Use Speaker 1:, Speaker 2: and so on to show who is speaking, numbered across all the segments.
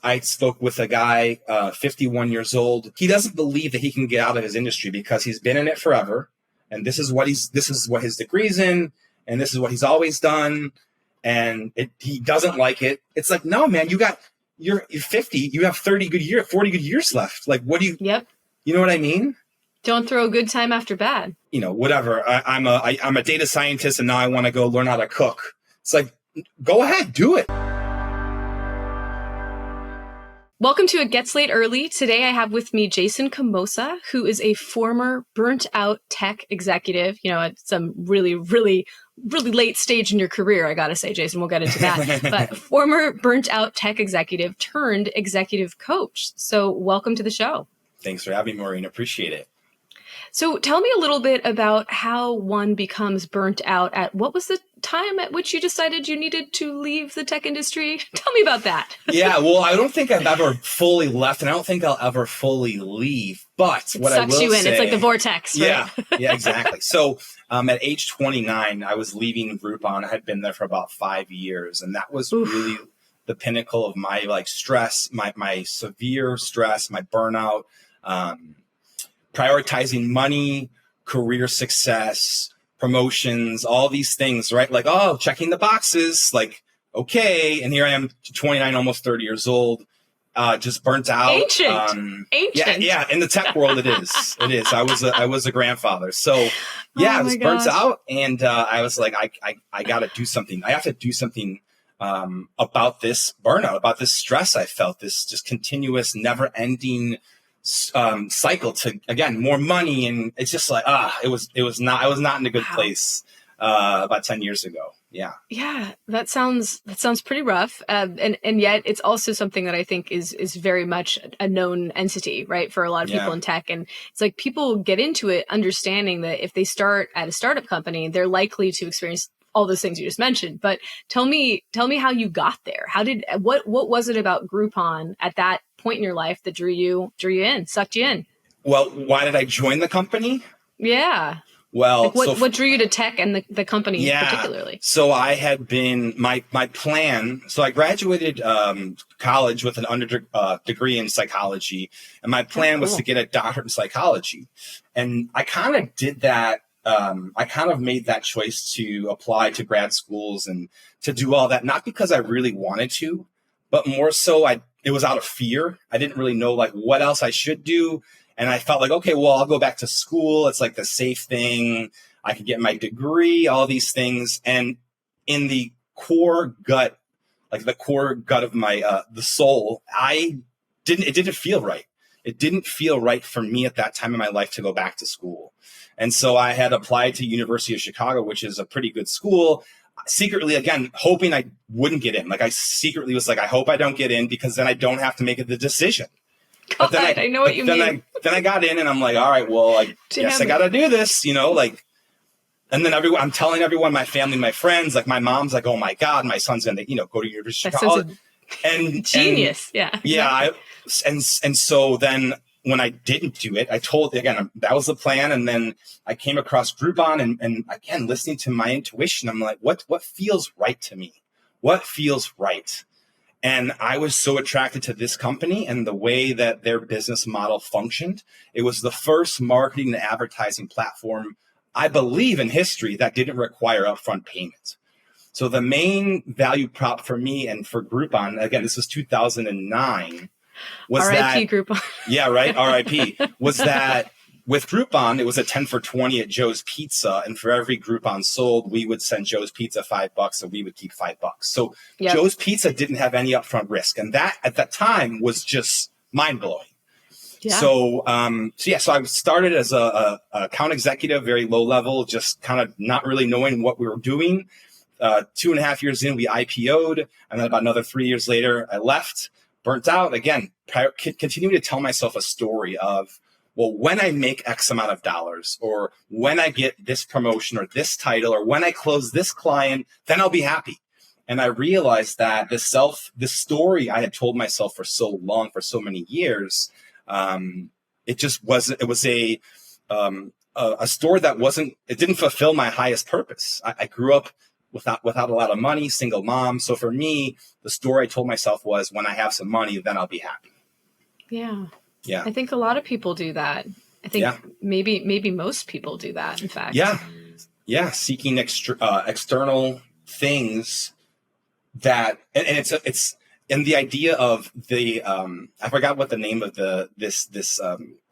Speaker 1: I spoke with a guy, 51 years old. He doesn't believe that he can get out of his industry because he's been in it forever. And this is what his degree's in. And this is what he's always done. And he doesn't like it. It's like, no, man, you're 50. You have 40 good years left. Like, what do you,
Speaker 2: Yep.
Speaker 1: You know what I mean?
Speaker 2: Don't throw good time after bad.
Speaker 1: You know, whatever. I'm a data scientist and now I want to go learn how to cook. It's like, go ahead, do it.
Speaker 2: Welcome to It Gets Late Early. Today I have with me Jason Komosa, who is a former burnt out tech executive, at some really, really, really late stage in your career, I got to say, Jason, we'll get into that. But former burnt out tech executive turned executive coach. So welcome to the show.
Speaker 1: Thanks for having me, Maureen. Appreciate it.
Speaker 2: So tell me a little bit about how one becomes burnt out. What was the time at which you decided you needed to leave the tech industry? Tell me about that.
Speaker 1: Yeah, well, I don't think I've ever fully left, and I don't think I'll ever fully leave. But what I will say,
Speaker 2: it's like the vortex, right?
Speaker 1: Yeah, exactly. So at age 29, I was leaving Groupon. I had been there for about 5 years, and that was really the pinnacle of my stress, my severe stress, my burnout. Prioritizing money, career success, promotions, all these things, right? Like, checking the boxes, like, okay. And here I am, 29, almost 30 years old, just burnt out.
Speaker 2: Ancient.
Speaker 1: Yeah. In the tech world, it is. It is. I was a grandfather. So I was burnt out, and I was like, I got to do something. I have to do something about this burnout, about this stress I felt, this just continuous, never ending cycle to, again, more money. And it's just like, I was not in a good place about 10 years ago. Yeah,
Speaker 2: that sounds pretty rough, and yet it's also something that I think is very much a known entity, right, for a lot of people in tech. And it's like people get into it understanding that if they start at a startup company, they're likely to experience all those things you just mentioned. But tell me how you got there. What was it about Groupon at that point in your life that drew you in, sucked you in?
Speaker 1: Well, why did I join the company?
Speaker 2: Yeah.
Speaker 1: Well,
Speaker 2: what drew you to tech and the company particularly?
Speaker 1: So I had been my plan. So I graduated college with an degree in psychology, and my plan was to get a doctorate in psychology. And I kind of did that. I kind of made that choice to apply to grad schools and to do all that, not because I really wanted to, but more so it was out of fear. I didn't really know what else I should do. And I felt like, okay, well, I'll go back to school. It's like the safe thing. I could get my degree, all these things. And in the core gut, of my, the soul, it didn't feel right. It didn't feel right for me at that time in my life to go back to school. And so I had applied to University of Chicago, which is a pretty good school, secretly, again, hoping I wouldn't get in. I secretly was like, I hope I don't get in because then I don't have to make the decision.
Speaker 2: God, I know what you mean.
Speaker 1: Then I got in and I'm like, all right, well, I guess I got to do this, and then I'm telling everyone, my family, my friends, my mom's like, oh my God, my son's going to, go to University of Chicago. And
Speaker 2: genius.
Speaker 1: Yeah. And so then when I didn't do it, I told, again, that was the plan. And then I came across Groupon and again, listening to my intuition, I'm like, what feels right to me? What feels right? And I was so attracted to this company and the way that their business model functioned. It was the first marketing and advertising platform, I believe, in history that didn't require upfront payment. So the main value prop for me and for Groupon, again, this was 2009, was
Speaker 2: R.I.P. Groupon.
Speaker 1: Yeah, right. R.I.P. was that with Groupon, it was a 10 for 20 at Joe's Pizza. And for every Groupon sold, we would send Joe's Pizza $5 and we would keep $5. So Joe's Pizza didn't have any upfront risk. And that at that time was just mind blowing. Yeah. So I started as a account executive, very low level, just kind of not really knowing what we were doing. 2.5 years in, we IPO'd. And then about another 3 years later, I left, burnt out. Again, continuing to tell myself a story of, well, when I make X amount of dollars, or when I get this promotion or this title, or when I close this client, then I'll be happy. And I realized that this story I had told myself for so long, for so many years, it just wasn't, it was a story that it didn't fulfill my highest purpose. I grew up without a lot of money, single mom. So for me, the story I told myself was, when I have some money, then I'll be happy.
Speaker 2: Yeah.
Speaker 1: Yeah.
Speaker 2: I think a lot of people do that. I think maybe most people do that, in fact.
Speaker 1: Yeah. Yeah. Seeking external things that, and it's, and the idea of the, I forgot what the name of this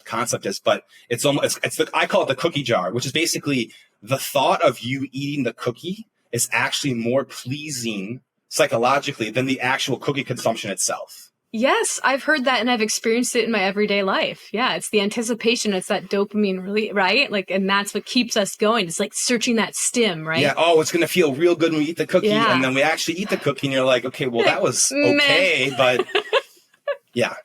Speaker 1: concept is, but it's almost, I call it the cookie jar, which is basically the thought of you eating the cookie is actually more pleasing psychologically than the actual cookie consumption itself.
Speaker 2: Yes, I've heard that and I've experienced it in my everyday life. Yeah, it's the anticipation. It's that dopamine release, right? Like, and that's what keeps us going. It's like searching that stim, right?
Speaker 1: Yeah. Oh, it's going to feel real good when we eat the cookie.
Speaker 2: Yeah.
Speaker 1: And then we actually eat the cookie and you're like, okay, well, that was okay. But yeah.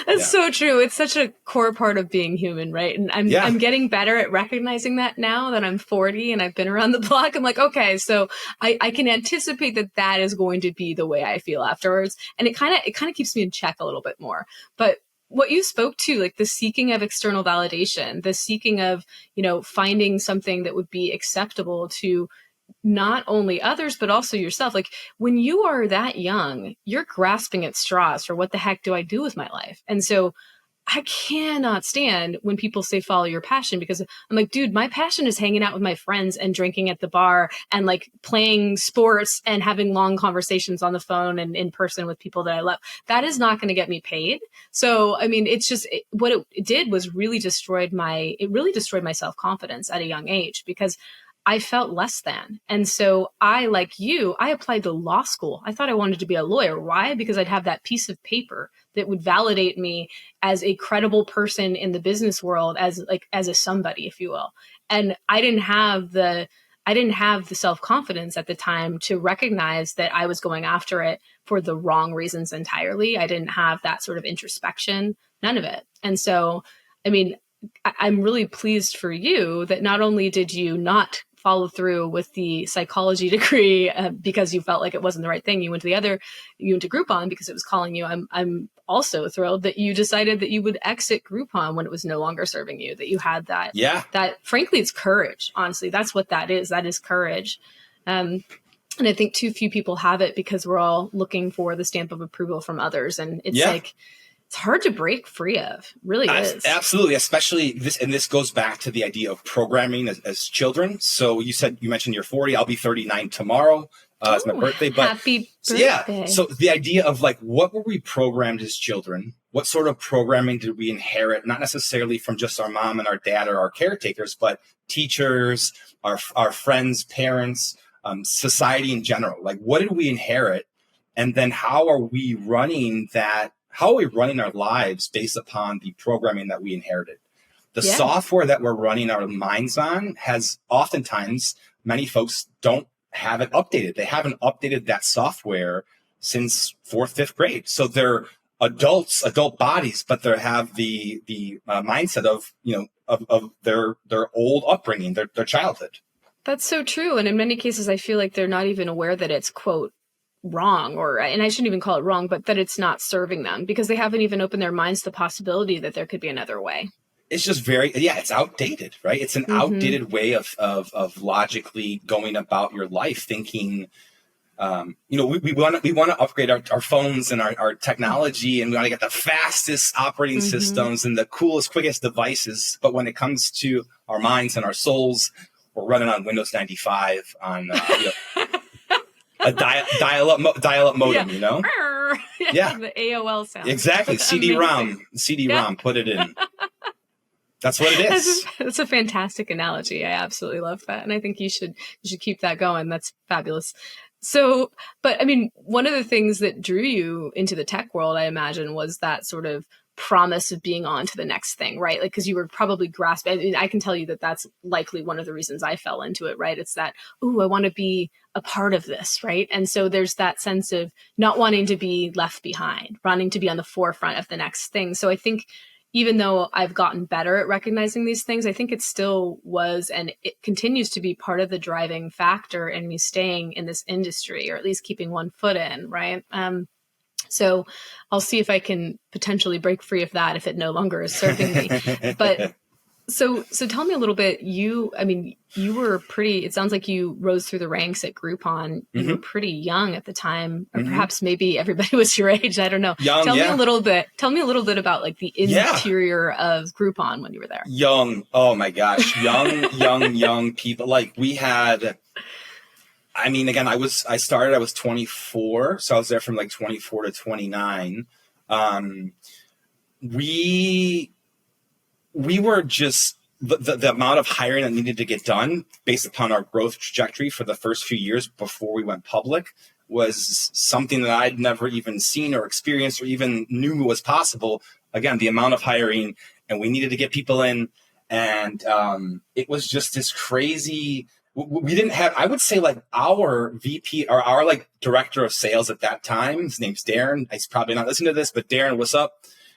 Speaker 2: That's so true. It's such a core part of being human, right? And I'm getting better at recognizing that now that I'm 40 and I've been around the block. I'm like, okay, so I can anticipate that is going to be the way I feel afterwards. And it kind of keeps me in check a little bit more. But what you spoke to, like the seeking of external validation, the seeking of, finding something that would be acceptable to not only others, but also yourself. Like when you are that young, you're grasping at straws for what the heck do I do with my life? And so I cannot stand when people say, follow your passion, because I'm like, dude, my passion is hanging out with my friends and drinking at the bar and like playing sports and having long conversations on the phone and in person with people that I love. That is not going to get me paid. So, I mean, it's just what it did was really destroyed my self-confidence at a young age, because I felt less than. And so I, like you, I applied to law school. I thought I wanted to be a lawyer. Why? Because I'd have that piece of paper that would validate me as a credible person in the business world, as a somebody, if you will. And I didn't have the self-confidence at the time to recognize that I was going after it for the wrong reasons entirely. I didn't have that sort of introspection, none of it. And so, I mean, I'm really pleased for you that not only did you not follow through with the psychology degree because you felt like it wasn't the right thing. You went to Groupon because it was calling you. I'm also thrilled that you decided that you would exit Groupon when it was no longer serving you, that you had that.
Speaker 1: Yeah.
Speaker 2: That frankly, it's courage. Honestly, that's what that is. That is courage. And I think too few people have it because we're all looking for the stamp of approval from others. And it's like, it's hard to break free of, really is.
Speaker 1: Absolutely, especially this, and this goes back to the idea of programming as children. So you mentioned you're 40. I'll be 39 tomorrow. It's my birthday. But
Speaker 2: happy birthday.
Speaker 1: So the idea of like, what were we programmed as children? What sort of programming did we inherit? Not necessarily from just our mom and our dad or our caretakers, but teachers, our friends, parents, society in general. Like, what did we inherit? And then how are we running that? How are we running our lives based upon the programming that we inherited? The software that we're running our minds on has oftentimes, many folks don't have it updated. They haven't updated that software since 4th, 5th grade. So they're adults, adult bodies, but they have the mindset of, of their old upbringing, their childhood.
Speaker 2: That's so true. And in many cases, I feel like they're not even aware that it's, quote, wrong, and I shouldn't even call it wrong, but that it's not serving them because they haven't even opened their minds to the possibility that there could be another way.
Speaker 1: It's just it's outdated, right? It's an outdated way of logically going about your life, thinking, we want to upgrade our phones and our technology, and we want to get the fastest operating systems and the coolest, quickest devices. But when it comes to our minds and our souls, we're running on Windows 95 on, a dial-up modem,
Speaker 2: Yeah. The AOL sound.
Speaker 1: Exactly. CD-ROM, put it in. That's what it is.
Speaker 2: That's a fantastic analogy. I absolutely love that. And I think you should keep that going. That's fabulous. So, but I mean, one of the things that drew you into the tech world, I imagine, was that sort of promise of being on to the next thing, right? Like, because you were probably grasping, I mean, I can tell you that that's likely one of the reasons I fell into it, right? It's that, I want to be a part of this, right? And so there's that sense of not wanting to be left behind, wanting to be on the forefront of the next thing. So I think even though I've gotten better at recognizing these things, I think it still was, and it continues to be part of the driving factor in me staying in this industry, or at least keeping one foot in, right? So I'll see if I can potentially break free of that if it no longer is serving me. But So tell me a little bit. I mean, you were pretty, it sounds like you rose through the ranks at Groupon. You were pretty young at the time, or perhaps maybe everybody was your age. I don't know.
Speaker 1: Young,
Speaker 2: tell me a little bit about like the interior of Groupon when you were there.
Speaker 1: Young. Oh my gosh. Young people. Like we had, I mean, again, I was 24. So I was there from like 24 to 29. We were just the amount of hiring that needed to get done based upon our growth trajectory for the first few years before we went public was something that I'd never even seen or experienced or even knew was possible. Again, the amount of hiring, and we needed to get people in, and it was just this crazy. We didn't have, I would say, like our VP or our like director of sales at that time. His name's Darren. He's probably not listening to this, but Darren, what's up?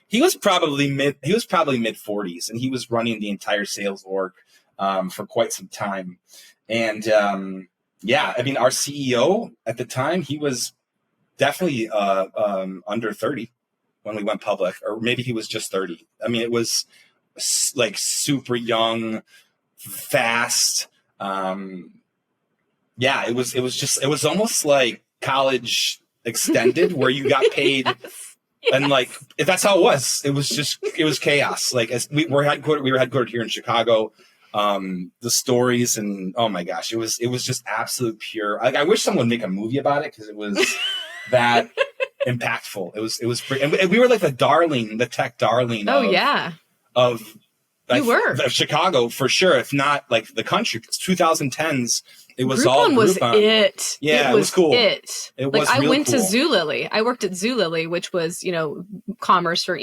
Speaker 1: He was probably mid 40s, and he was running the entire sales org for quite some time. And I mean, our CEO at the time, he was definitely under 30 when we went public, or maybe he was just 30. I mean, it was like super young, fast. It was almost like college extended where you got paid. Yes. And like, that's how it was. It was chaos. Like we were headquartered here in Chicago. The stories and oh my gosh, it was just absolute pure. Like I wish someone would make a movie about it because it was that impactful. It was pretty, and we were like the tech darling. Of Chicago for sure, if not like the country. 2010s. It was Groupon all Groupon.
Speaker 2: Was it?
Speaker 1: Yeah, it was cool.
Speaker 2: It was. I went to Zulily. I worked at Zulily, which was e-commerce for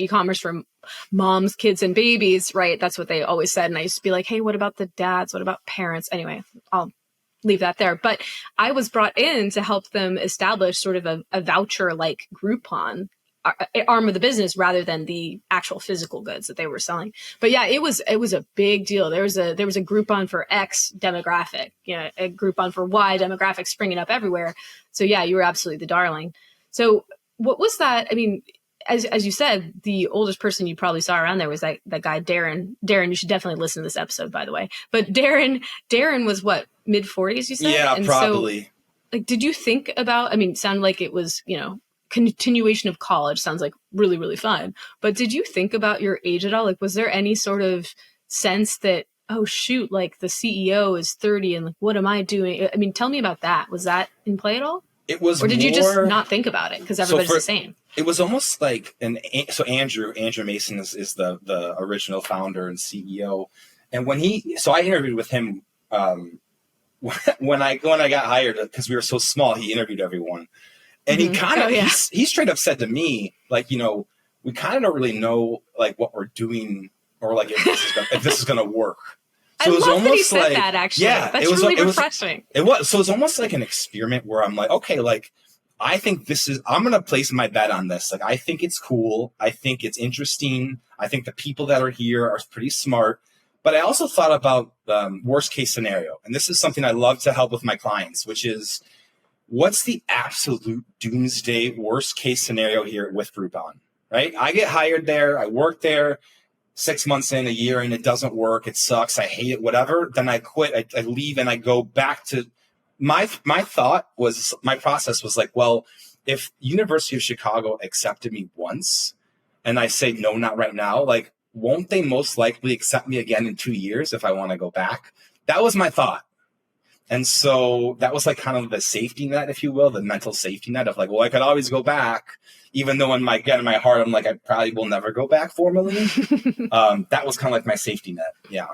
Speaker 2: moms, kids, and babies. Right, that's what they always said. And I used to be like, hey, what about the dads? What about parents? Anyway, I'll leave that there. But I was brought in to help them establish sort of a voucher like Groupon arm of the business rather than the actual physical goods that they were selling. But yeah, it was a big deal. There was a Groupon for X demographic, a Groupon for Y demographic springing up everywhere. So yeah, you were absolutely the darling. So what was that? I mean, as you said, the oldest person you probably saw around there was that guy, Darren. Darren, you should definitely listen to this episode, by the way. But Darren was what, mid 40s, you said?
Speaker 1: Yeah, and probably.
Speaker 2: So, like, did you think about, I mean, it sounded like it was, continuation of college, sounds like really, really fun. But did you think about your age at all? Like, was there any sort of sense that, oh shoot, like the CEO is 30 and like, what am I doing? I mean, tell me about that. Was that in play at all?
Speaker 1: It was.
Speaker 2: Or did you just not think about it because everybody's the same?
Speaker 1: It was almost like Andrew Mason is the original founder and CEO. And I interviewed with him when I got hired because we were so small. He interviewed everyone. And he kind of, he straight up said to me, like, we kind of don't really know like what we're doing or like if this is going to work. So
Speaker 2: I love that he said that, actually. Yeah, that's really refreshing.
Speaker 1: It was. So it's almost like an experiment where I'm like, okay, like, I think I'm going to place my bet on this. Like, I think it's cool. I think it's interesting. I think the people that are here are pretty smart. But I also thought about worst case scenario. And this is something I love to help with my clients, which is, what's the absolute doomsday worst case scenario here with Groupon, right? I get hired there. I work there 6 months in, a year, and it doesn't work. It sucks. I hate it, whatever. Then I quit. I leave and I go back to my process was like, well, if University of Chicago accepted me once and I say, no, not right now, like, won't they most likely accept me again in 2 years if I want to go back? That was my thought. And so that was like kind of the safety net, if you will, the mental safety net of like, well, I could always go back, even though in my heart, I'm like, I probably will never go back formally. That was kind of like my safety net. Yeah.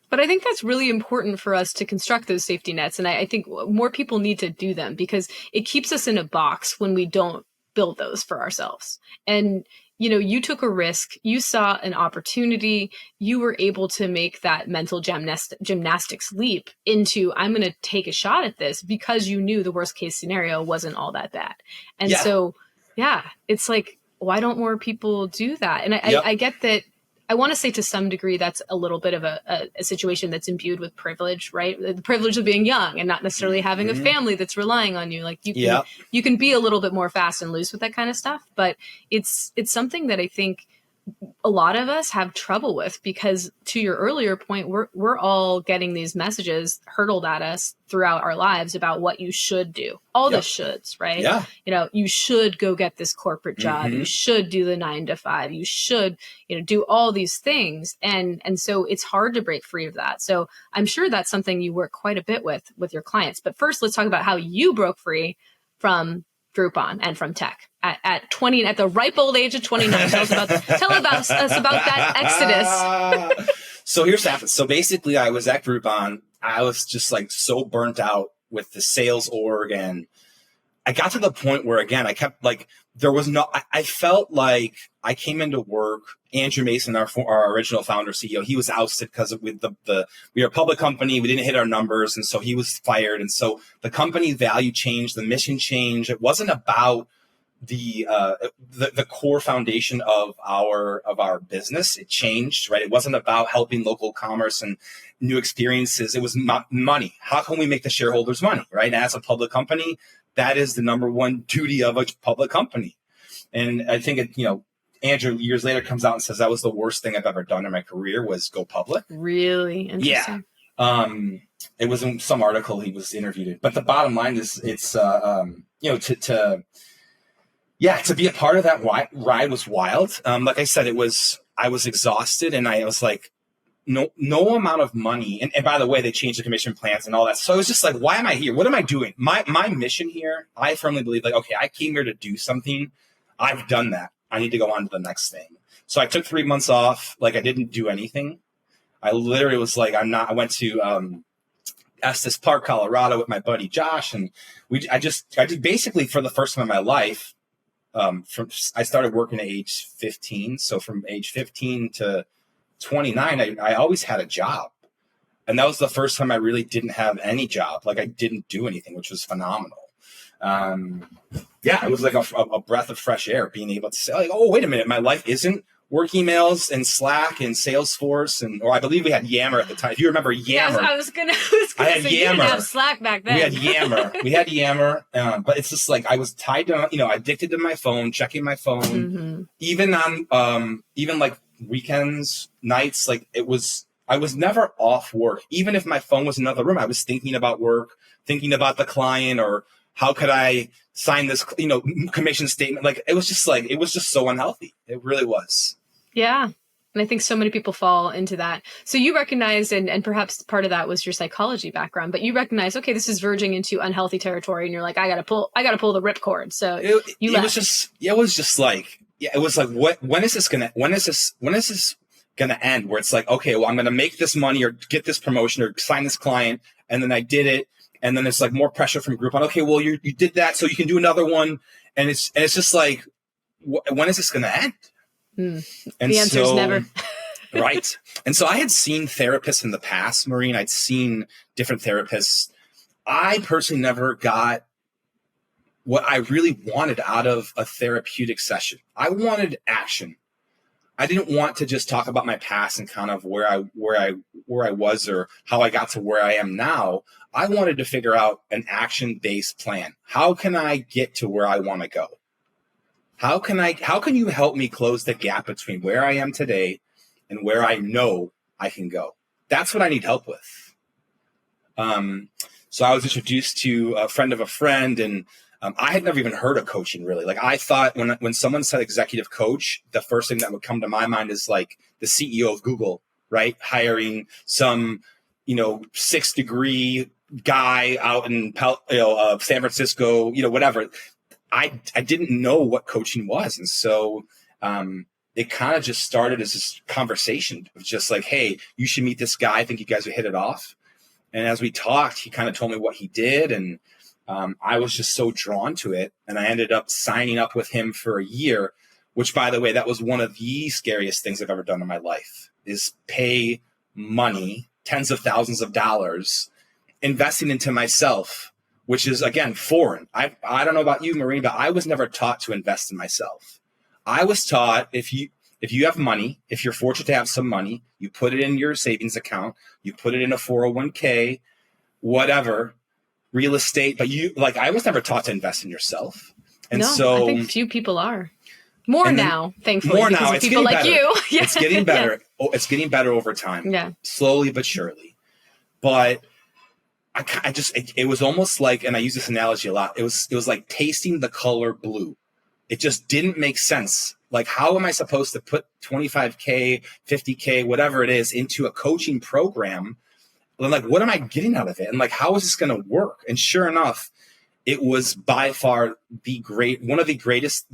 Speaker 2: But I think that's really important for us to construct those safety nets. And I think more people need to do them because it keeps us in a box when we don't build those for ourselves. And you took a risk, you saw an opportunity, you were able to make that mental gymnastics leap into, I'm going to take a shot at this because you knew the worst case scenario wasn't all that bad. And so, it's like, why don't more people do that? And I get that. I want to say to some degree, that's a little bit of a situation that's imbued with privilege, right? The privilege of being young and not necessarily having a family that's relying on you. Like you can be a little bit more fast and loose with that kind of stuff, but it's something that I think a lot of us have trouble with, because to your earlier point, we're all getting these messages hurtled at us throughout our lives about what you should do. All the shoulds, right?
Speaker 1: Yeah.
Speaker 2: You know, you should go get this corporate job. You should do the 9 to 5. You should, you know, do all these things. And so it's hard to break free of that. So I'm sure that's something you work quite a bit with your clients. But first, let's talk about how you broke free from Groupon and from tech at 20, at the ripe old age of 29. Tell us about that exodus.
Speaker 1: So here's what happened. So basically I was at Groupon. I was just like so burnt out with the sales org. And I got to the point where, again, I kept like, there was no, I felt like I came into work. Andrew Mason, our original founder, CEO, he was ousted because we were a public company. We didn't hit our numbers. And so he was fired. And so the company value changed, the mission changed. It wasn't about the core foundation of our business. It changed, right? It wasn't about helping local commerce and new experiences. It was money. How can we make the shareholders money, right? As a public company, that is the number one duty of a public company. And I think Andrew years later comes out and says that was the worst thing I've ever done in my career was go public.
Speaker 2: Really interesting.
Speaker 1: Yeah. It was in some article he was interviewed in. But the bottom line is it's to be a part of that ride was wild. Like I said, I was exhausted, and I was like, no amount of money. And by the way, they changed the commission plans and all that. So I was just like, why am I here? What am I doing? My mission here, I firmly believe, like, okay, I came here to do something. I've done that. I need to go on to the next thing. So I took 3 months off. Like, I didn't do anything. I literally was like, I went to Estes Park, Colorado with my buddy Josh. And I did basically for the first time in my life, I started working at age 15. So from age 15 to 29, I always had a job. And that was the first time I really didn't have any job. Like, I didn't do anything, which was phenomenal. It was like a breath of fresh air, being able to say, like, oh, wait a minute, my life isn't work emails and Slack and Salesforce, or I believe we had Yammer at the time. If you remember Yammer.
Speaker 2: Yeah, I was gonna say, you didn't have Slack back then.
Speaker 1: We had Yammer. But it's just like I was tied to, addicted to my phone, checking my phone, even on even like weekends, nights. Like I was never off work. Even if my phone was in another room, I was thinking about work, thinking about the client, or how could I sign this, commission statement? Like, it was just so unhealthy. It really was.
Speaker 2: Yeah. And I think so many people fall into that. So you recognized, and perhaps part of that was your psychology background, but you recognized, okay, this is verging into unhealthy territory. And you're like, I gotta pull the ripcord. So it was like, when is this gonna end? Where it's like, okay, well, I'm gonna make this money or get this promotion or sign this client. And then I did it. And then it's like more pressure from Groupon. Okay, well, you did that, so you can do another one. And it's just like, when is this going to end? And the answer is never.
Speaker 1: Right. And so I had seen therapists in the past, Maureen. I'd seen different therapists. I personally never got what I really wanted out of a therapeutic session. I wanted action. I didn't want to just talk about my past and kind of where I was or how I got to where I am now. I wanted to figure out an action-based plan. How can I get to where I want to go? How can you help me close the gap between where I am today and where I know I can go? That's what I need help with. So I was introduced to a friend of a friend, and I had never even heard of coaching, really. Like, I thought when someone said executive coach, the first thing that would come to my mind is like the CEO of Google, right? Hiring some, 6-degree guy out in San Francisco, whatever. I didn't know what coaching was. And so it kind of just started as this conversation of just like, hey, you should meet this guy. I think you guys would hit it off. And as we talked, he kind of told me what he did. And I was just so drawn to it. And I ended up signing up with him for a year, which, by the way, that was one of the scariest things I've ever done in my life, is pay money, tens of thousands of dollars, investing into myself, which is, again, foreign. I don't know about you, Maureen, but I was never taught to invest in myself. I was taught if you have money, if you're fortunate to have some money, you put it in your savings account, you put it in a 401k, whatever, real estate. But I was never taught to invest in yourself. And
Speaker 2: no,
Speaker 1: so
Speaker 2: I think few people are. More
Speaker 1: And then-
Speaker 2: now, thankfully,
Speaker 1: more
Speaker 2: because
Speaker 1: now.
Speaker 2: of
Speaker 1: It's
Speaker 2: people
Speaker 1: getting
Speaker 2: like
Speaker 1: better.
Speaker 2: you. Yeah.
Speaker 1: It's getting better. Oh, it's getting better over time.
Speaker 2: Yeah.
Speaker 1: Slowly but surely. But it was almost like, and I use this analogy a lot. It was like tasting the color blue. It just didn't make sense. Like, how am I supposed to put 25K, 50K, whatever it is, into a coaching program? And like, what am I getting out of it? And like, how is this going to work? And sure enough, it was by far one of the greatest,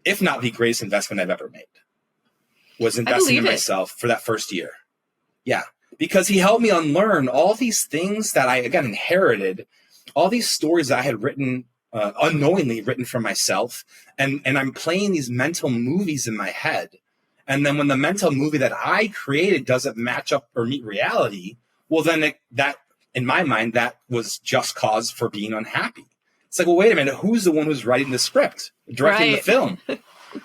Speaker 1: if not the greatest investment I've ever made, was investing in myself for that first year. Yeah. Because he helped me unlearn all these things that I, again, inherited, all these stories that I had written, unknowingly written for myself. And I'm playing these mental movies in my head. And then when the mental movie that I created doesn't match up or meet reality, well, then that, in my mind, that was just cause for being unhappy. It's like, well, wait a minute. Who's the one who's writing the script, directing the film?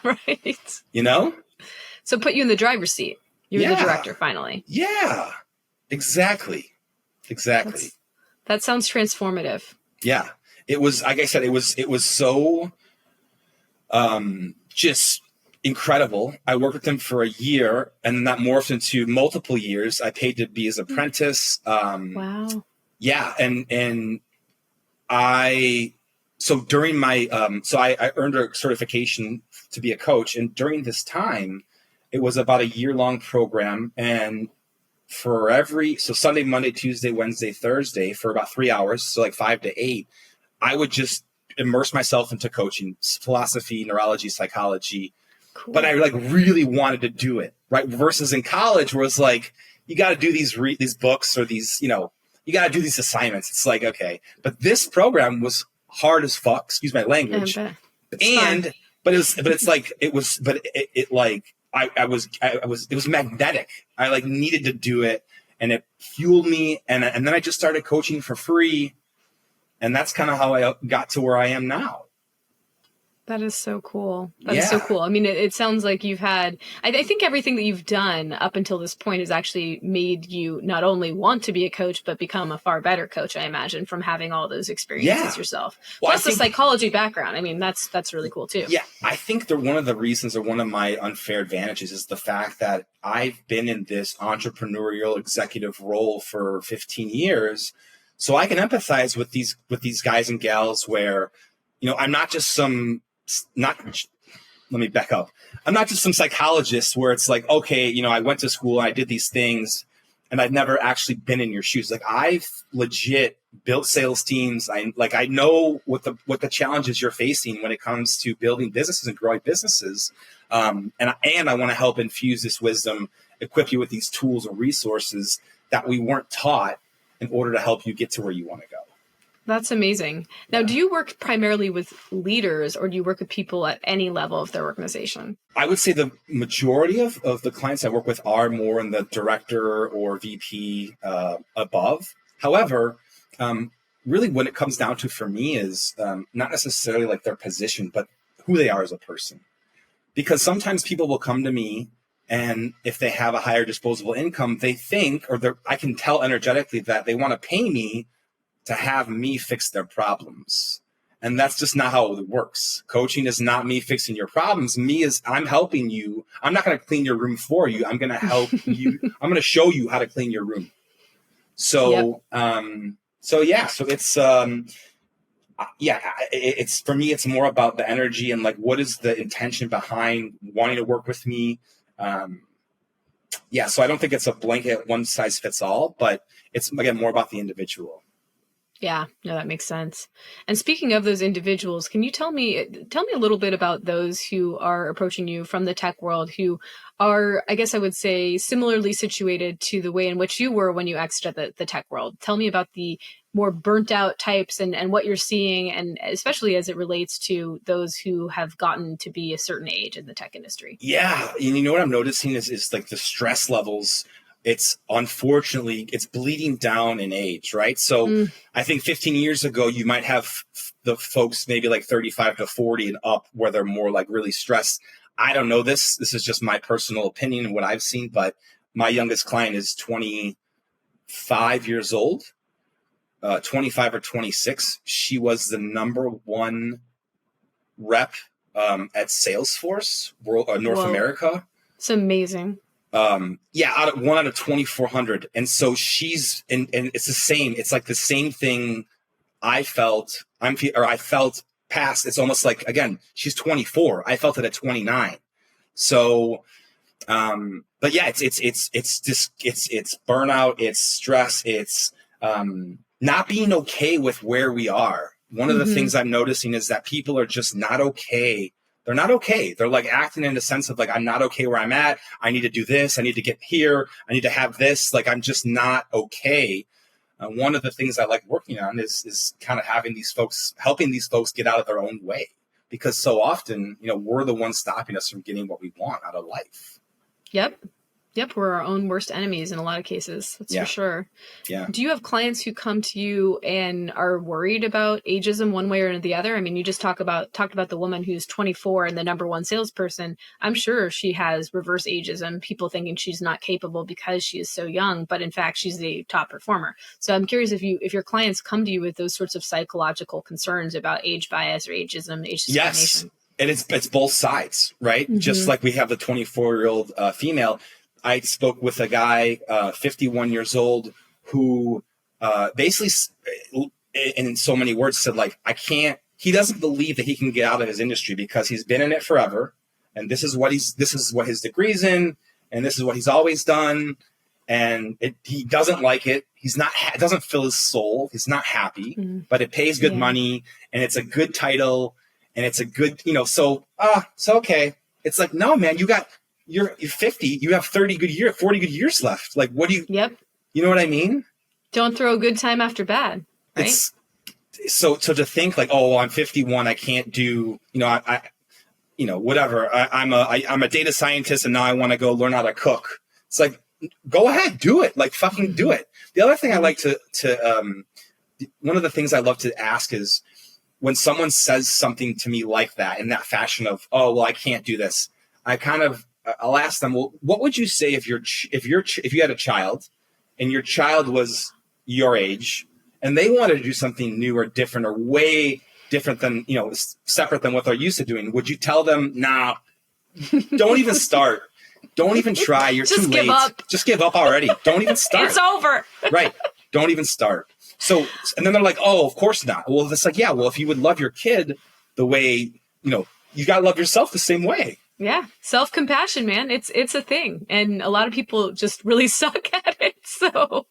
Speaker 2: Right.
Speaker 1: You know?
Speaker 2: So put you in the driver's seat. You're the director, finally.
Speaker 1: Yeah, exactly.
Speaker 2: That sounds transformative.
Speaker 1: Yeah. It was, like I said, it was so just incredible. I worked with him for a year, and that morphed into multiple years. I paid to be his apprentice.
Speaker 2: Wow.
Speaker 1: Yeah. And so during my, I earned a certification to be a coach. And during this time, it was about a year-long program. And so Sunday, Monday, Tuesday, Wednesday, Thursday, for about 3 hours, so like 5 to 8, I would just immerse myself into coaching, philosophy, neurology, psychology. Cool. But I like really wanted to do it, right? Versus in college, where it's like, you got to do these books or these, you got to do these assignments. It's like, okay. But this program was hard as fuck, excuse my language. It was magnetic. I like needed to do it, and it fueled me. And then I just started coaching for free. And that's kind of how I got to where I am now.
Speaker 2: That is so cool. That is so cool. I mean, it sounds like you've had, I think everything that you've done up until this point has actually made you not only want to be a coach, but become a far better coach, I imagine, from having all those experiences yourself. Well, plus the psychology background. I mean, that's really cool too. Yeah.
Speaker 1: I think that one of the reasons, or one of my unfair advantages, is the fact that I've been in this entrepreneurial executive role for 15 years. So I can empathize with these guys and gals where, I'm not just let me back up. I'm not just some psychologist where it's like, okay, I went to school and I did these things and I've never actually been in your shoes. Like, I've legit built sales teams. I know what the challenges you're facing when it comes to building businesses and growing businesses. And I want to help infuse this wisdom, equip you with these tools and resources that we weren't taught in order to help you get to where you want to go.
Speaker 2: That's amazing. Now, do you work primarily with leaders, or do you work with people at any level of their organization?
Speaker 1: I would say the majority of the clients I work with are more in the director or VP above. However, really what it comes down to for me is not necessarily like their position, but who they are as a person. Because sometimes people will come to me, and if they have a higher disposable income, they think, I can tell energetically that they want to pay me to have me fix their problems. And that's just not how it works. Coaching is not me fixing your problems. I'm helping you. I'm not going to clean your room for you. I'm going to help you. I'm going to show you how to clean your room. So, so it's, it's for me, it's more about the energy and like, what is the intention behind wanting to work with me? So I don't think it's a blanket one size fits all, but it's, again, more about the individual.
Speaker 2: Yeah, no, that makes sense. And speaking of those individuals, can you tell me a little bit about those who are approaching you from the tech world, who are, I guess I would say, similarly situated to the way in which you were when you exited the tech world? Tell me about the more burnt out types and what you're seeing, and especially as it relates to those who have gotten to be a certain age in the tech industry. Yeah.
Speaker 1: And you know what I'm noticing is like the stress levels. It's unfortunately, it's bleeding down in age, right? So I think 15 years ago, you might have the folks maybe like 35 to 40 and up where they're more like really stressed. I don't know this. This is just my personal opinion and what I've seen, but my youngest client is 25 years old, 25 or 26. She was the number one rep at Salesforce, North
Speaker 2: Whoa.
Speaker 1: America.
Speaker 2: It's amazing.
Speaker 1: Yeah, one out of 2,400. And so she's, and it's the same. It's like the same thing I felt. I felt past. It's almost like, again, she's 24. I felt it at 29. So, but yeah, it's burnout, it's stress, it's not being okay with where we are. One of the things I'm noticing is that people are just not okay. They're not okay. They're like acting in a sense of like, I'm not okay where I'm at. I need to do this. I need to get here. I need to have this. Like, I'm just not okay. One of the things I like working on is kind of having these folks, helping these folks get out of their own way. Because so often, we're the ones stopping us from getting what we want out of life.
Speaker 2: Yep. We're our own worst enemies in a lot of cases. That's for sure.
Speaker 1: Yeah.
Speaker 2: Do you have clients who come to you and are worried about ageism one way or the other? I mean, you just talked about the woman who's 24 and the number one salesperson. I'm sure she has reverse ageism, people thinking she's not capable because she is so young, but in fact, she's the top performer. So I'm curious if your clients come to you with those sorts of psychological concerns about age bias or ageism, age discrimination.
Speaker 1: Yes. And it's both sides, right? Just like we have the 24-year-old female. I spoke with a guy, 51 years old, who basically, in so many words, said, like, he doesn't believe that he can get out of his industry because he's been in it forever. And this is what his degree's in, and this is what he's always done. And he doesn't like it. It doesn't fill his soul. He's not happy, but it pays good money, and it's a good title, and it's a good, so okay. It's like, no, man, you're 50, you have 40 good years left. Like, what do you, you know what I mean? Don't
Speaker 2: throw good time after bad, right?
Speaker 1: So to think like, oh, well, I'm 51, I can't do, whatever. I'm a data scientist and now I want to go learn how to cook. It's like, go ahead, do it. Like, fucking do it. The other thing I like one of the things I love to ask is when someone says something to me like that, in that fashion of, oh, well, I can't do this. I'll ask them, well, what would you say if you had a child and your child was your age and they wanted to do something new or different or way different than, separate than what they're used to doing? Would you tell them, nah, don't even start. Don't even try. You're too late. Just give up already. Don't even start.
Speaker 2: It's over.
Speaker 1: Right. Don't even start. So, and then they're like, oh, of course not. Well, it's like, yeah, well, if you would love your kid the way, you got to love yourself the same way.
Speaker 2: Yeah. Self-compassion, man. It's a thing. And a lot of people just really suck at it. So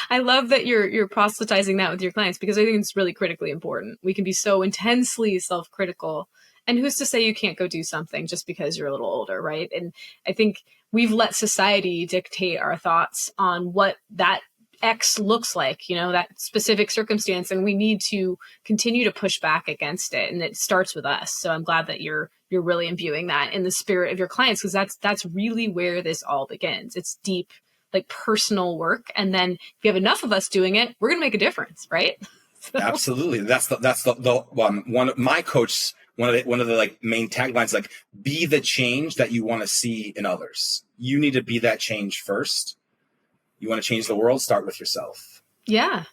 Speaker 2: I love that you're proselytizing that with your clients, because I think it's really critically important. We can be so intensely self-critical. And who's to say you can't go do something just because you're a little older, right? And I think we've let society dictate our thoughts on what that X looks like, that specific circumstance, and we need to continue to push back against it. And it starts with us. So I'm glad that you're really imbuing that in the spirit of your clients, because that's really where this all begins. It's deep, like, personal work. And then if you have enough of us doing it, we're going to make a difference, right?
Speaker 1: So. Absolutely. That's the one of my coach. One of the like main taglines, like, be the change that you want to see in others. You need to be that change first. You want to change the world, start with yourself.
Speaker 2: Yeah.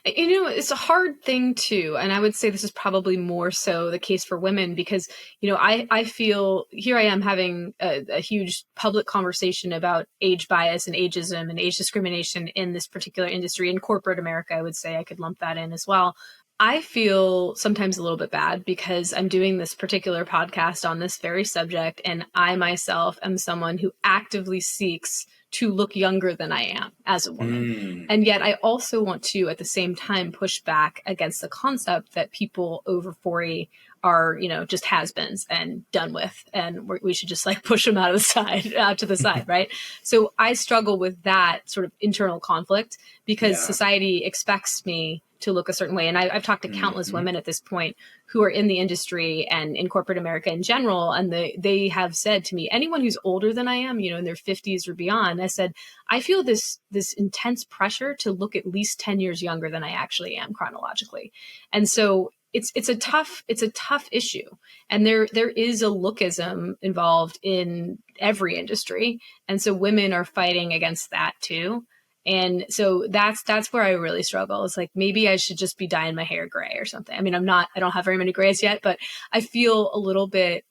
Speaker 2: It's a hard thing too. And I would say this is probably more so the case for women because, I feel here I am having a huge public conversation about age bias and ageism and age discrimination in this particular industry. In corporate America, I would say I could lump that in as well. I feel sometimes a little bit bad because I'm doing this particular podcast on this very subject, and I myself am someone who actively seeks to look younger than I am as a woman. And yet I also want to, at the same time, push back against the concept that people over 40 are, just has-beens and done with, and we should just like push them out to the side, right? So I struggle with that sort of internal conflict because society expects me to look a certain way. And I've talked to countless women at this point who are in the industry and in corporate America in general. And they have said to me, anyone who's older than I am, in their 50s or beyond, I said, I feel this intense pressure to look at least 10 years younger than I actually am chronologically. And so it's a tough issue. And there is a lookism involved in every industry. And so women are fighting against that too. And so that's where I really struggle. It's like, maybe I should just be dyeing my hair gray or something. I mean, I don't have very many grays yet, but I feel a little bit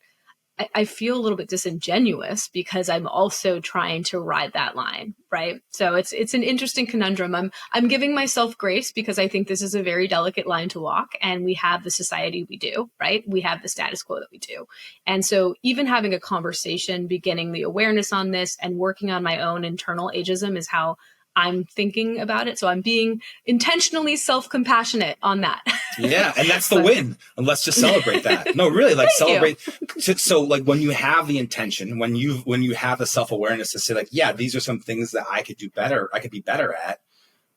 Speaker 2: I feel a little bit disingenuous because I'm also trying to ride that line, right? So it's an interesting conundrum. I'm giving myself grace because I think this is a very delicate line to walk, and we have the society we do, right? We have the status quo that we do. And so even having a conversation, beginning the awareness on this and working on my own internal ageism is how I'm thinking about it. So I'm being intentionally self-compassionate on that.
Speaker 1: Yeah. And that's the win. And let's just celebrate that. No, really, like celebrate. So like when you have the intention, when you have the self-awareness to say like, yeah, these are some things that I could do better. I could be better at.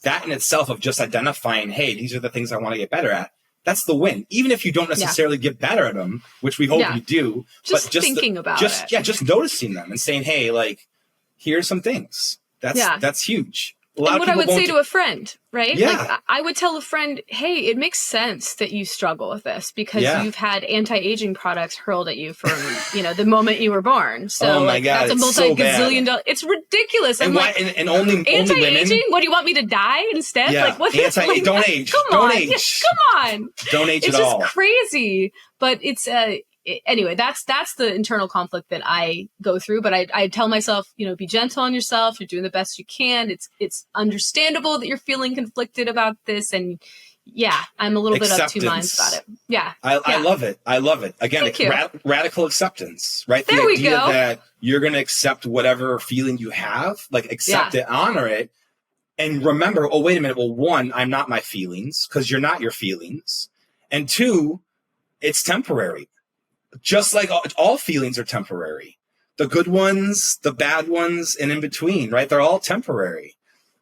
Speaker 1: That in itself of just identifying, hey, these are the things I want to get better at. That's the win. Even if you don't necessarily get better at them, which we hope you do.
Speaker 2: Just thinking about it.
Speaker 1: Yeah, just noticing them and saying, hey, like, here's some things. That's huge.
Speaker 2: And what I would say to a friend, right?
Speaker 1: Yeah.
Speaker 2: Like I would tell a friend, hey, it makes sense that you struggle with this because you've had anti-aging products hurled at you from, the moment you were born. So
Speaker 1: oh my God,
Speaker 2: that's a multi-gazillion dollar. It's ridiculous.
Speaker 1: And only
Speaker 2: anti-aging?
Speaker 1: women?
Speaker 2: What do you want me to die instead?
Speaker 1: Yeah.
Speaker 2: Like what?
Speaker 1: Don't age. Don't age.
Speaker 2: Come on.
Speaker 1: Don't age
Speaker 2: it's
Speaker 1: at all.
Speaker 2: It's just crazy. But it's anyway, that's the internal conflict that I go through. But I tell myself, be gentle on yourself. You're doing the best you can. It's understandable that you're feeling conflicted about this. And yeah, I'm a little bit of two minds about it. Yeah.
Speaker 1: I love it. I love it. Again, radical acceptance, right?
Speaker 2: There
Speaker 1: the idea
Speaker 2: we go.
Speaker 1: that you're going to accept whatever feeling you have, like accept it, honor it. And remember, oh, wait a minute. Well, one, I'm not my feelings because you're not your feelings. And two, it's temporary. Just like all feelings are temporary. The good ones, the bad ones, and in between, right? They're all temporary.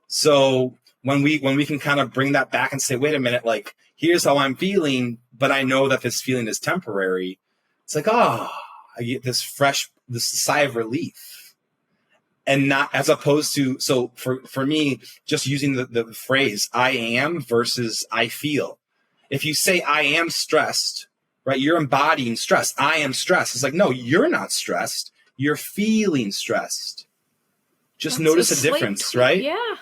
Speaker 1: So when we can kind of bring that back and say, wait a minute, like, here's how I'm feeling, but I know that this feeling is temporary. It's like, I get this sigh of relief. And not as opposed to, so for me, just using the phrase I am versus I feel. If you say I am stressed, right, you're embodying stress. I am stressed. It's like, no, you're not stressed. You're feeling stressed. Just notice a difference, right?
Speaker 2: Yeah.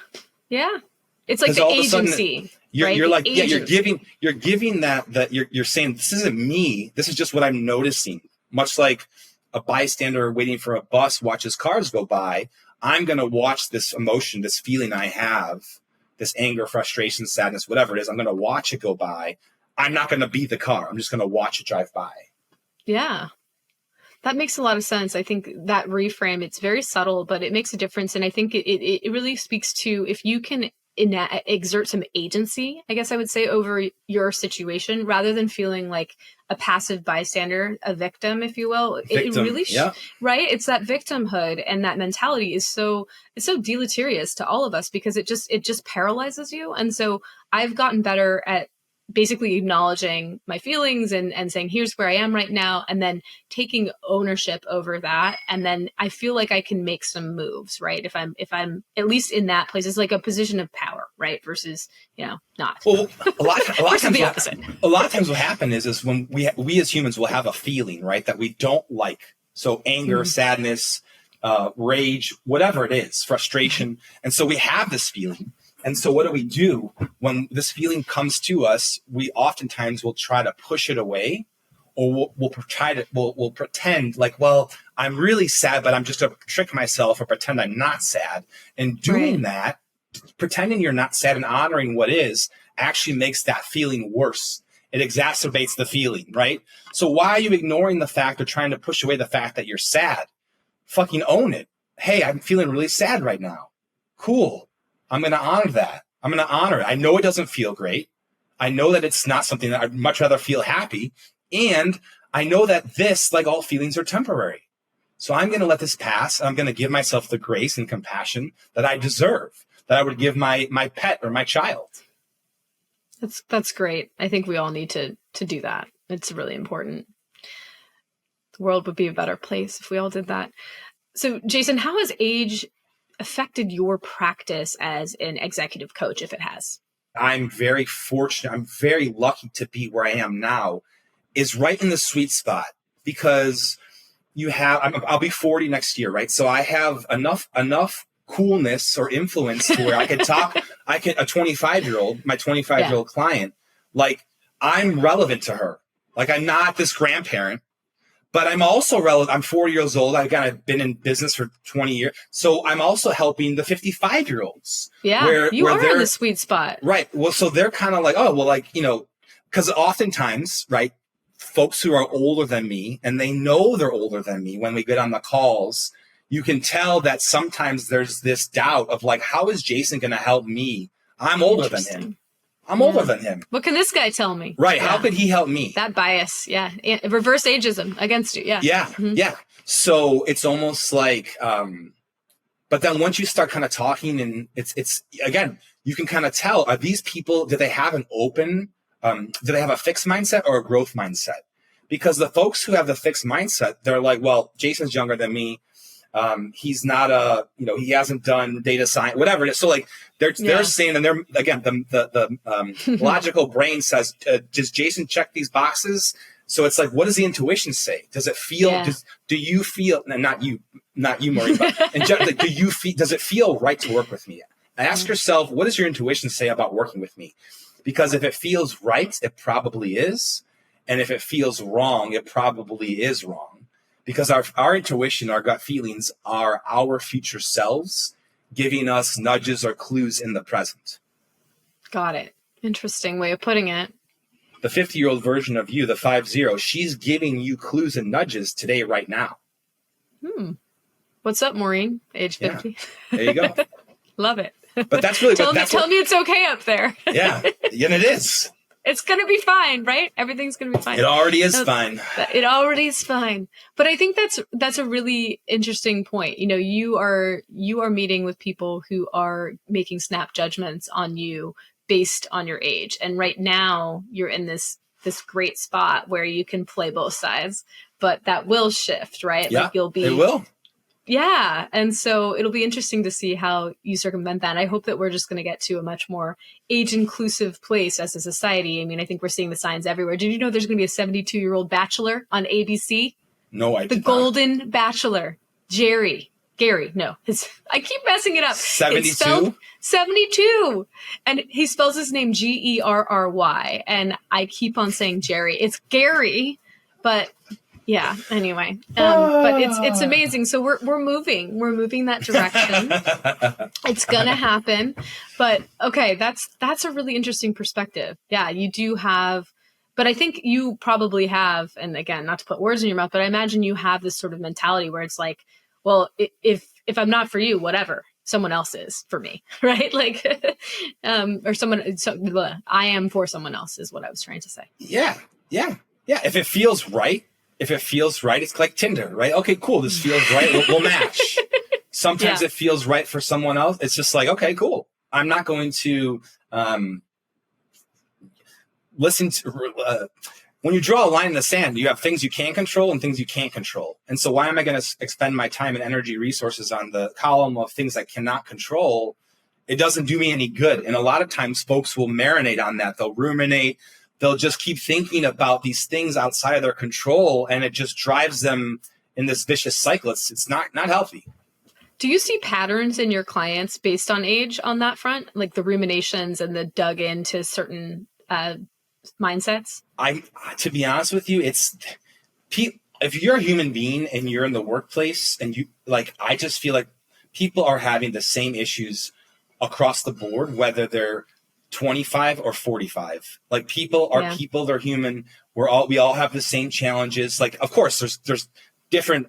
Speaker 2: Yeah. It's like the agency.
Speaker 1: You're like, yeah, you're giving that you're saying, this isn't me. This is just what I'm noticing. Much like a bystander waiting for a bus watches cars go by. I'm going to watch this emotion, this feeling I have, this anger, frustration, sadness, whatever it is. I'm going to watch it go by. I'm not going to be the car. I'm just going to watch it drive by. Yeah.
Speaker 2: That makes a lot of sense. I think that reframe, it's very subtle, but it makes a difference. And I think it really speaks to if you can exert some agency, I guess I would say, over your situation, rather than feeling like a passive bystander, a victim, if you will. It really, right? It's that victimhood and that mentality it's so deleterious to all of us because it just paralyzes you. And so I've gotten better at basically acknowledging my feelings and saying, here's where I am right now. And then taking ownership over that. And then I feel like I can make some moves, right? If I'm at least in that place, it's like a position of power, right? Versus, not.
Speaker 1: Well, a lot of times,
Speaker 2: the opposite.
Speaker 1: A lot of times what happens is when we as humans will have a feeling, right, that we don't like. So anger, sadness, rage, whatever it is, frustration. And so we have this feeling. And so what do? When this feeling comes to us, we oftentimes will try to push it away, or we'll pretend like, well, I'm really sad, but I'm just going to trick myself or pretend I'm not sad. And doing that, pretending you're not sad and honoring what is, actually makes that feeling worse. It exacerbates the feeling, right? So why are you ignoring the fact or trying to push away the fact that you're sad? Fucking own it. Hey, I'm feeling really sad right now. Cool. I'm going to honor that. I'm going to honor it. I know it doesn't feel great. I know that it's not something that I'd much rather feel happy. And I know that this, like all feelings, are temporary. So I'm going to let this pass. And I'm going to give myself the grace and compassion that I deserve, that I would give my pet or my child.
Speaker 2: That's great. I think we all need to do that. It's really important. The world would be a better place if we all did that. So Jason, how has age affected your practice as an executive coach, if it has?
Speaker 1: I'm very fortunate. I'm very lucky to be where I am now, is right in the sweet spot because I'll be 40 next year, right? So I have enough coolness or influence to where I could talk, a 25-year-old, my 25-year-old client, like I'm relevant to her. Like I'm not this grandparent, But I'm also relevant. I'm 40 years old. I've been in business for 20 years. So I'm also helping the 55-year-olds.
Speaker 2: Yeah, you are in the sweet spot.
Speaker 1: Right. Well, so they're kind of like, oh, well, like, because oftentimes, right, folks who are older than me, and they know they're older than me when we get on the calls, you can tell that sometimes there's this doubt of like, how is Jason going to help me? I'm older than him. I'm older than him.
Speaker 2: What can this guy tell me?
Speaker 1: Right. Yeah. How could he help me?
Speaker 2: That bias. Yeah. Reverse ageism against you. Yeah.
Speaker 1: Yeah. Mm-hmm. Yeah. So it's almost like, but then once you start kind of talking, and it's again, you can kind of tell, are these people, do they have an open, do they have a fixed mindset or a growth mindset? Because the folks who have the fixed mindset, they're like, well, Jason's younger than me. He's not he hasn't done data science, whatever it is. So like they're saying, and they're, again, the logical brain says, does Jason check these boxes? So it's like, what does the intuition say? Does it feel, do you feel, and not you, Maureen, but in general, like, does it feel right to work with me? Ask yourself, what does your intuition say about working with me? Because if it feels right, it probably is. And if it feels wrong, it probably is wrong. Because our intuition, our gut feelings are our future selves giving us nudges or clues in the present.
Speaker 2: Got it. Interesting way of putting it.
Speaker 1: The 50-year-old version of you, the 50, she's giving you clues and nudges today, right now.
Speaker 2: What's up, Maureen? Age 50.
Speaker 1: Yeah. There you go.
Speaker 2: Love it.
Speaker 1: But that's really
Speaker 2: tell me it's okay up there.
Speaker 1: Yeah, and it is.
Speaker 2: It's going to be fine, right? Everything's going to be fine.
Speaker 1: It already is fine.
Speaker 2: It already is fine. But I think that's a really interesting point. You are meeting with people who are making snap judgments on you based on your age. And right now you're in this great spot where you can play both sides, but that will shift, right?
Speaker 1: Yeah,
Speaker 2: like
Speaker 1: it will.
Speaker 2: Yeah. And so it'll be interesting to see how you circumvent that. And I hope that we're just going to get to a much more age inclusive place as a society. I mean, I think we're seeing the signs everywhere. Did you know there's going to be a 72-year-old bachelor on ABC?
Speaker 1: No, I did
Speaker 2: The
Speaker 1: not.
Speaker 2: Golden Bachelor. Gary. No, I keep messing it up.
Speaker 1: 72?
Speaker 2: 72. And he spells his name Gerry. And I keep on saying Jerry. It's Gary, but yeah, anyway. But it's amazing. So we're moving that direction. It's going to happen. But okay, that's a really interesting perspective. Yeah, you do have, but I think you probably have, and again, not to put words in your mouth, but I imagine you have this sort of mentality where it's like, well, if I'm not for you, whatever, someone else is for me, right? Like, I am for someone else is what I was trying to say.
Speaker 1: Yeah. If it feels right, it's like Tinder, right? Okay, cool. This feels right. We'll match. Sometimes it feels right for someone else. It's just like, okay, cool. I'm not going to listen to. When you draw a line in the sand, you have things you can control and things you can't control. And so why am I going to expend my time and energy resources on the column of things I cannot control? It doesn't do me any good. And a lot of times folks will marinate on that. They'll ruminate. They'll just keep thinking about these things outside of their control, and it just drives them in this vicious cycle. It's not healthy.
Speaker 2: Do you see patterns in your clients based on age on that front, like the ruminations and the dug into certain mindsets?
Speaker 1: To be honest with you, if you're a human being and you're in the workplace and I just feel like people are having the same issues across the board, whether they're 25 or 45. Like people are people, they're human. We all have the same challenges. Like, of course, there's different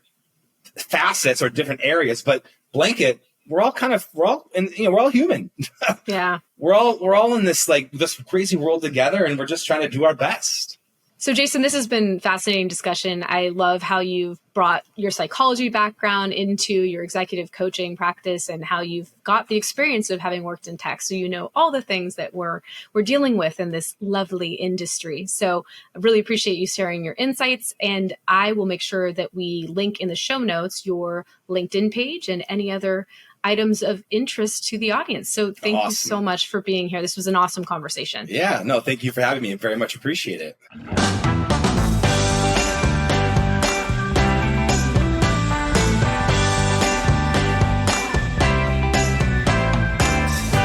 Speaker 1: facets or different areas, but blanket, we're all human.
Speaker 2: Yeah.
Speaker 1: We're all in this crazy world together, and we're just trying to do our best.
Speaker 2: So Jason, this has been fascinating discussion. I love how you've brought your psychology background into your executive coaching practice and how you've got the experience of having worked in tech. So you know all the things that we're dealing with in this lovely industry. So I really appreciate you sharing your insights, and I will make sure that we link in the show notes your LinkedIn page and any other items of interest to the audience. So thank you so much for being here. This was an awesome conversation.
Speaker 1: Yeah, no, thank you for having me. I very much appreciate it.